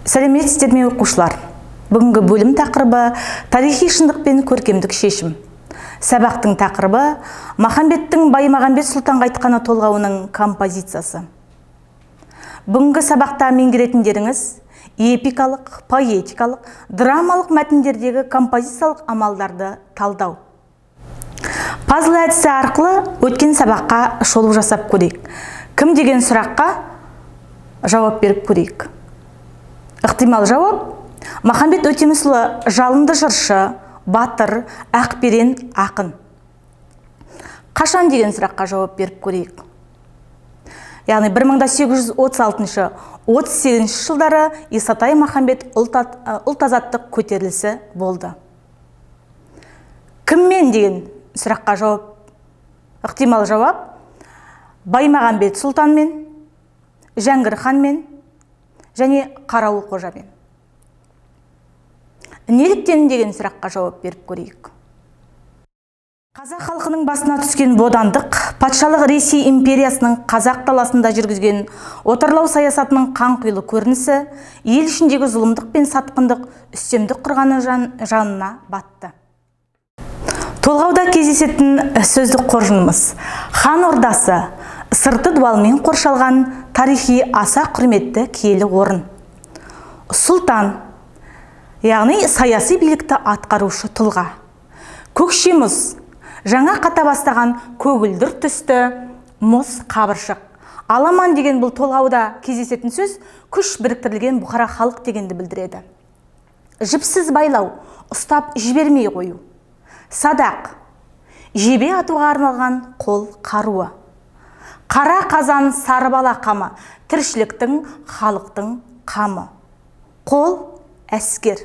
Сәлеметсіздер ме оқушылар? Бүгінгі бөлім тақырыбы тарихи шындық пен көркемдік шешім. Сабақтың тақырыбы Махамбеттің Баймағамбет Сұлтанға айтқаны толғауының композициясы. Бүгінгі сабақта меңгеретіндеріңіз эпикалық, поэтикалық, драмалық мәтіндердегі композициялық амалдарды талдау. Пазл әдісі арқылы өткен сабаққа шолу жасап көрейік. Кім деген сұраққа жауап беріп көрейік. Ықтимал жауап: Махамбет Өтемісұлы жалынды жыршы, батыр, ақберен, ақын. Қашан деген сұраққа жауап беріп көрейік. Яғни 1836-38 жылдары Исатай Махамбет ұлт-азаттық көтерілісі болды. Кіммен деген сұраққа жауап, ықтимал жауап: Баймағамбет Сұлтанмен, Жәңгір ханмен және Қарауыл қожамен. Неліктен деген сұраққа жауап беріп көрейік. Қазақ халқының басына түскен бодандық, патшалық Ресей империясының қазақ даласында жүргізген отарлау саясатының қанқұйлы көрінісі ел ішіндегі зұлымдық пен сатқындық үстемдік құрғаны жанына батты. Толғауда кездесетін сөздік қоржынымыз: хан ордасы, сырты дуалмен қоршалған тарихи аса құрметті киелі орын. Сұлтан, яғни саяси билікті атқарушы тұлға. Көкшемұз, жаңа қата бастаған көгілдір түсті мұз қабыршық. Аламан деген бұл толғауда кездесетін сөз күш біріктірілген бұқара халық дегенді білдіреді. Жіпсіз байлау, ұстап жібермей қою. Садақ, жебе атуға арналған қол қаруы. Қара қазан сары бала қамы, тіршіліктің, халықтың қамы. Қол, әскер.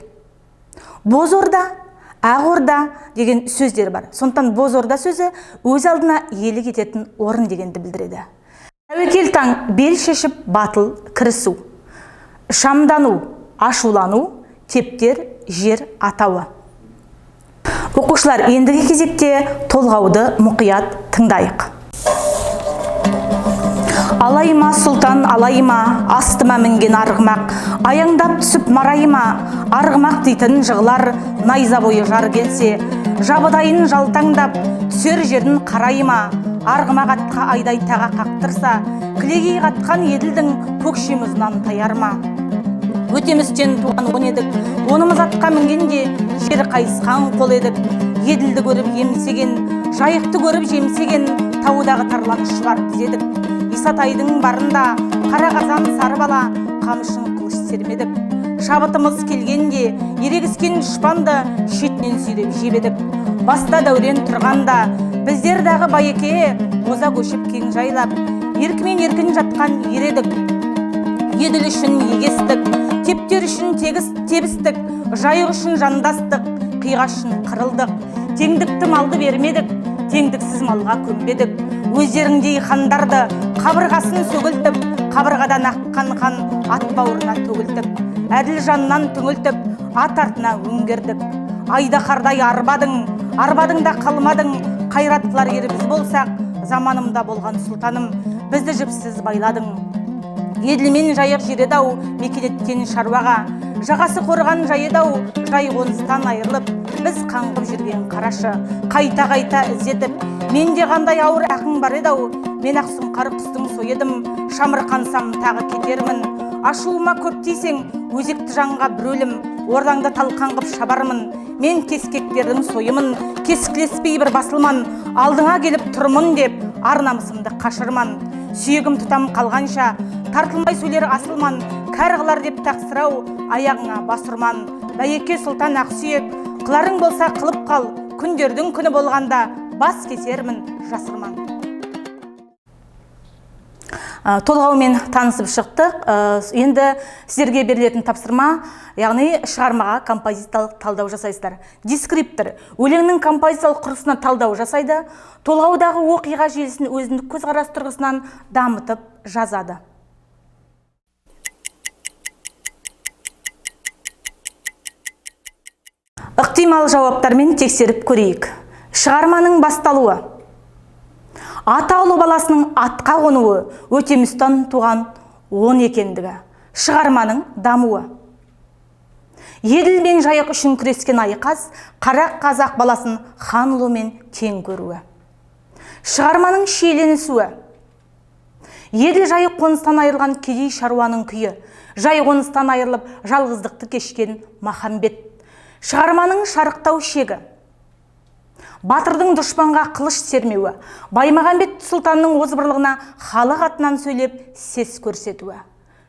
Боз орда, ақ орда деген сөздер бар. Сондықтан боз орда сөзі өз алдына иелік ететін орын дегенді білдіреді. Тәуекел таң, бел шешіп батыл кірісу. Шамдану, ашулану, тептер, жер атауы. Оқушылар, ендігі кезекте толғауды мұқият тыңдайық. Алайыма сұлтан, алайыма, астыма мінген арғымақ, аяңдап түсіп марайыма, арғымақ дейтін жығылар, найза бойы жар келсе, жабыдайын жалтаңдап, түсер жерін қарайыма, арғымақ атқа айдай таға қақтырса, кілегей қатқан еділдің көкшемізінен таярма. Өтемістен туған он едік, онымыз атқа мінгенде, жер қайысқан қол едік, еділді көріп емсеген, жайықты көріп жемсеген, таудағы тарланыш бар дедік. Исатайдың барында қара қазан сары бала, қамышын қылыш сермедік. Шабытымыз келгенде ерегіскен дұшпанды шетінен сүйреп жебедік. Баста дәурен тұрғанда біздердағы байеке оза көшіп кең жайлап, еркімен еркін жатқан ередік. Еділ үшін егестік, тептер үшін тебістік, жайық үшін жандастық, қиғаш үшін қырылдық. Теңдікті малды бермедік, теңдіксіз малға көмбедік. Өздеріңдей хандарды қабырғасын сөгілтіп, қабырғадан аққан қан ат бауырына төгілтіп, әділ жаннан түңілтіп, ат артына өңгердік. Айдаһардай арбадың да қалмадың, қайраттылар ері біз болсақ, заманымда болған сұлтаным, бізді жіпсіз байладың. Еділмен жайық жередау, мекенеткен шаруаға, жағасы қорған жайедау, жай қоныстан айырылып, біз қаңғып жүрген қарашы, қайта-қайта іздетіп, менде қандай ауыр ақың бар едау, мен ақсұңқар құстың сойедім, шамырқансам тағы кетермін. Ашуыма көп тисең, өзекті жанға бір өлім, ордаңда талқан қып шабармын. Мен кескектердің сойымын, кескілеспей бір басылман, алдыңа келіп тұрмын деп, ар-намысымды қашырман. Сүйегім тұтам қалғанша, тартылмай сөйлер асылман, кәр қылар деп тақсырау, аяғыңа басырман. Бәйеке сұлтан ақсүйек, қыларың болса қылып қал, күндердің күні болғанда бас кесермін жасырман. Толғаумен танысып шықтық. Енді сіздерге берілетін тапсырма, яғни шығармаға композициялық талдау жасайсыздар. Дескриптор өлеңнің композициялық құрылысына талдау жасайды, толғаудағы оқиға желісін өзіндік көзқарас тұрғысынан дамытып жазады. Ықтимал жауаптармен тексеріп көрейік. Шығарманың басталуы. Атаулы баласының атқа қонуы Өтемістен туған 10 екендігі. Шығарманың дамуы. Еділ мен жайық үшін күрескен айқас, қара қазақ баласын хан ұлымен тең көруі. Шығарманың шиеленісуі. Еділ жайық қоныстан айырылған кедей шаруаның күйі. Жай қоныстан айырылып жалғыздықты кешкен Махамбет. Шығарманың шарықтау шегі. Батырдың дұшпанға қылыш сермеуі. Баймағамбет сұлтанның озбырлығына халық атынан сөйлеп сес көрсетуі.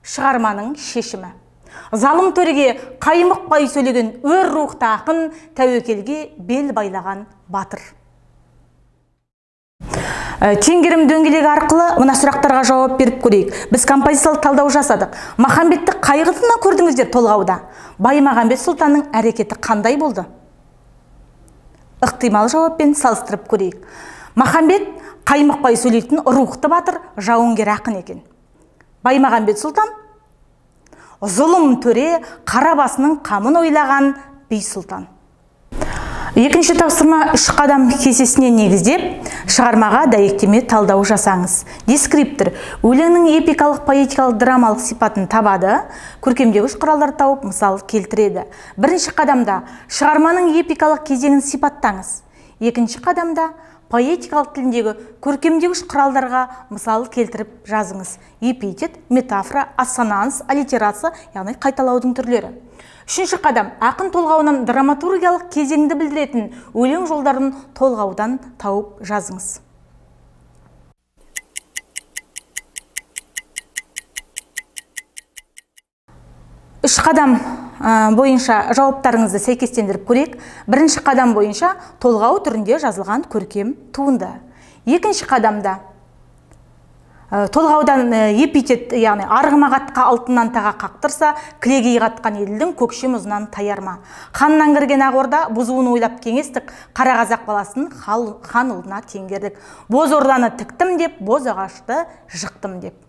Шығарманың шешімі. Залым төреге қаймықпай сөйлеген өр рухты ақын, тәуекелге бел байлаған батыр. Теңгерім дөңгелегі арқылы мына сұрақтарға жауап беріп көрейік. Біз композициялық талдау жасадық. Махамбетті қайғысына көрдіңіздер толғауда. Баймағамбет сұлтанның әрекеті қандай болды? Ықтимал жауаппен салыстырып көрейік. Махамбет қаймықпай сөйлейтін рухты батыр, жауынгер ақын екен. Баймағамбет сұлтан зұлым төре, қара басының қамын ойлаған би сұлтан. Екінші тапсырма 3 қадам кестесіне негіздеп, шығармаға дәйектеме талдау жасаңыз. Дескриптор өлеңнің эпикалық, поэтикалық, драмалық сипатын табады, көркемдегіш құралдар тауып мысал келтіреді. Бірінші қадамда шығарманың эпикалық кезеңін сипаттаңыз. Екінші қадамда поэтикалық тіліндегі көркемдегіш құралдарға мысал келтіріп жазыңыз. Эпитет, метафора, ассонанс, аллитерация, яғни қайталаудың түрлері. Үшінші қадам ақын толғауынан драматургиялық кезеңді білдіретін өлең жолдарын толғаудан тауып жазыңыз. Үш қадам бойынша жауаптарыңызды сәйкестендіріп көрейік. Бірінші қадам бойынша толғау түрінде жазылған көркем туынды. Екінші қадамда толғаудан эпитет, яғни арғымақ атқа алтыннан таға қақтырса, кілегей қатқан елдің көкше мұзынан таярма. Ханнан кірген ақ орда бұзуын ойлап кеңестік, қара қазақ баласын хан ұлына теңгердік. Боз орданы тіктім деп, боз ағашты жықтым деп.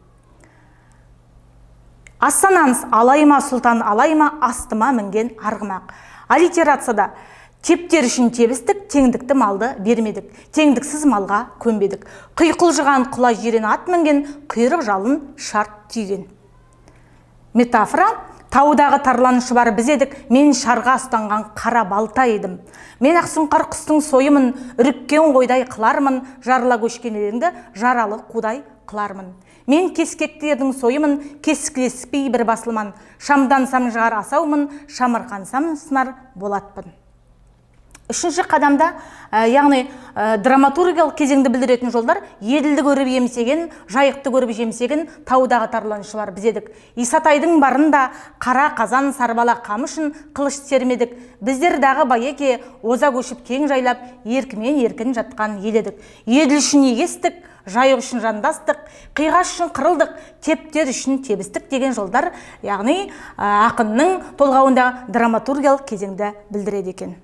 Ассонанс, алайма сұлтан алайма, астыма мінген арғымақ. Аллитерацияда тептер үшін тебістік, теңдікті малды бермедік. Теңдіксіз малға көнбедік. Құйқылжыған құла жирен ат мінген, құйрық жалын шарт түйген. Метафора: таудағы тарланышы бар біз едік, мен шарға ұстанған қара балта едім. Мен ақсұңқар құстың сойымын, үріккен қойдай қылармын, жарыла көшкен еліңді жаралы қудай қылармын. Мен кескектердің сойымын, кескілеспей бір басылман, шамдансам жағар асаумын, шамырқансам сынар болатпын. Үшінші қадамда, яғни драматургиялық кезеңді білдіретін жолдар: еділді көріп емсеген, жайықты көріп жемсеген, таудағы тарланышы бар біз едік. Исатайдың барында қара қазан сарбала қамышын қылыш сермедік. Біздер дағы байеке оза көшіп кең жайлап, еркімен еркін жатқан ел едік. Еділ үшін егестік, жайық үшін жандастық, қиғаш үшін қырылдық, тептер үшін тебістік деген жолдар, яғни ақынның толғауындағы драматургиялық кезеңді білдіреді екен.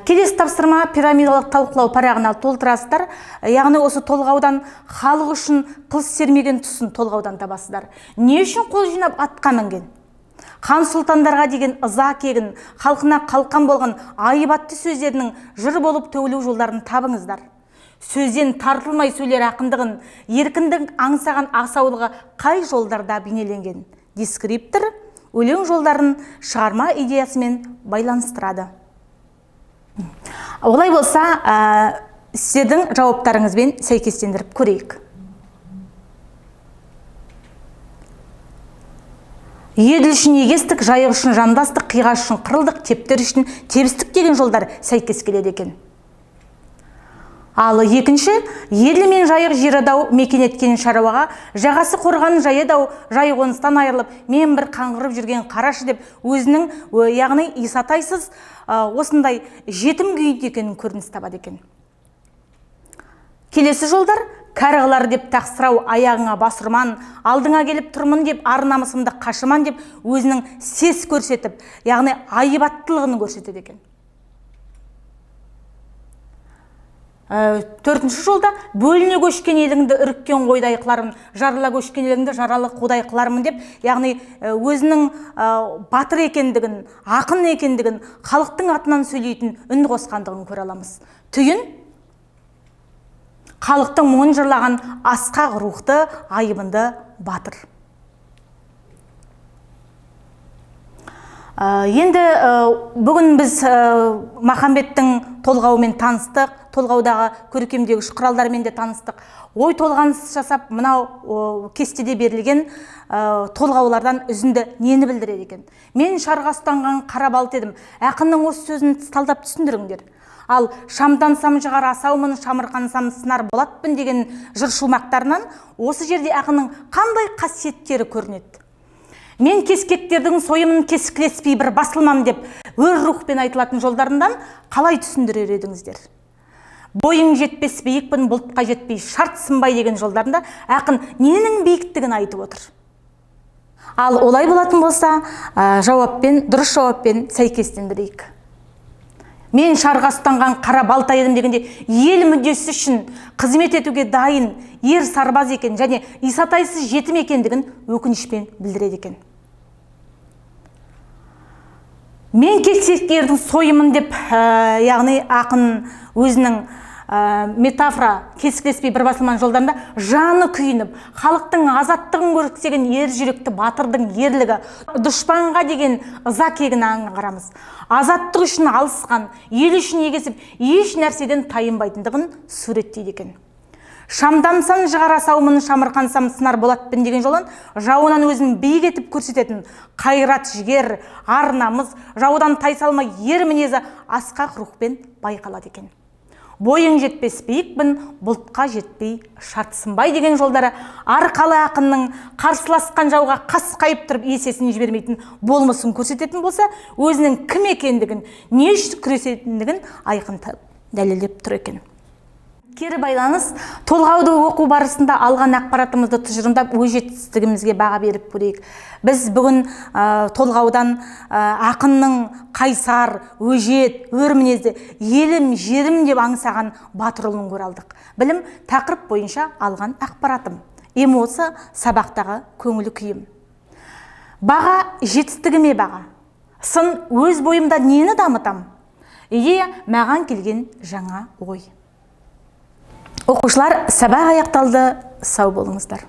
Келесі тапсырма пирамидалық талқылау парағына толтырасыздар. Яғни осы толғаудан халық үшін қылыш сермеген тұсын толғаудан табасыздар. Не үшін қол жинап атқа мінген? Хан сұлтандарға деген ыза кегін, халқына қалқан болған айбатты сөздерінің жыр болып төгілу жолдарын табыңыздар. Сөзден тартылмай сөйлер ақындығын, еркіндік аңсаған асаулығы қай жолдарда бейнеленген? Дескриптор өлең жолдарын шығарма идеясымен байланыстырады. Олай болса, сіздердің жауаптарыңызбен сәйкестендіріп көрейік. Еділ үшін егестік, жайық үшін жандастық, қиғаш үшін қырылдық, тептер үшін тебістік деген жолдар сәйкес келеді екен. Ал екінші, еділ мен жайық жирадау мекен еткен шаруаға, жағасы қорған жайедау, жайық қоныстан айырылып, мен бір қаңғырып жүрген қарашы деп өзінің, яғни Исатайсыз осындай жетім күйінде екенін көрініс табады екен. Келесі жолдар: кәріғылар деп тақсырау, аяғыңа басырман, алдыңа келіп тұрмын деп, ар намысымды қашыман деп өзінің сес көрсетіп, яғни айбаттылығын көрсетеді екен. Төртінші жолда: бөліне көшкен еліңді үріккен қойдай қылармын, жарыла көшкен еліңді жаралы қудай қылармын деп, яғни өзінің батыр екендігін, ақын екендігін, халықтың атынан сөйлейтін үн қосқандығын көре аламыз. Түйін: халықтың мұңын жырлаған асқақ рухты, айбынды батыр. Енді бүгін біз Махамбеттің толғауымен таныстық, толғаудағы көркемдегіш құралдармен де таныстық. Ой толғаныс жасап, мынау кестеде берілген толғаулардан үзінді нені білдіреді екен? Мен шарға ұстанған қара балт едім. Ақынның осы сөзін талдап түсіндіріңдер. Ал шамдансам жығар асаумын, шамырқансам сынар болатпын деген жыр шумақтарынан осы жерде ақынның қандай қасиеттері көрінеді? Мен кескектердің сойымын кескілеспей бір басылмам деп өр рухпен айтылатын жолдарынан қалай түсіндірер едіңіздер? Бойың жетпес биікпін, бұлтқа жетпей шарт сынбай деген жолдарында ақын ненің биіктігін айтып отыр? Ал олай болатын болса, дұрыс жауаппен сәйкестендірейік. Мен шарға ұстанған қара балта едім дегенде ел мүддесі үшін қызмет етуге дайын ер сарбаз екен және исатайсыз жетім екендігін өкінішпен білдіреді екен. Мен кескектердің сойымын деп, яғни ақын өзінің метафора кескілеспей бір басылман жолдарында жаны күйініп, халықтың азаттығын көрсеткен ер жүректі батырдың ерлігі, дұшпанға деген ыза кегін аңғарамыз. Азаттық үшін алысқан, ел үшін егесіп, еш нәрседен тайынбайтындығын суреттейді екен. Шамдамсан жығар асаумын, шамырқансам сынар болатпын деген жолдан жауынан өзін биік етіп көрсететін қайрат, жігер, ар намыс, жаудан тайсалмай ер мінезі асқақ рухпен байқалады екен. Бойың жетпес биікпін, бұлтқа жетпей шартсынбай деген жолдары арқалы ақынның қарсыласқан жауға қасқайып тұрып есесін жібермейтін болмысын көрсететін болса, өзінің кім екендігін, не үшін күресетіндігін айқын дәлелдеп тұр екен. Кері байланыс, толғауды оқу барысында алған ақпаратымызды тұжырымдап, өз жетістігімізге баға беріп көрейік. Біз бүгін толғаудан ақынның қайсар, өжет, өр мінезді, елім, жерім деп аңсаған батыр ұлын көре алдық. Білім тақырып бойынша алған ақпаратым. Эмоция сабақтағы көңіл күйім. Баға жетістігіме баға. Сын өз бойымда нені дамытам? Маған келген жаңа ой. Оқушылар, сабақ аяқталды, сау болыңыздар.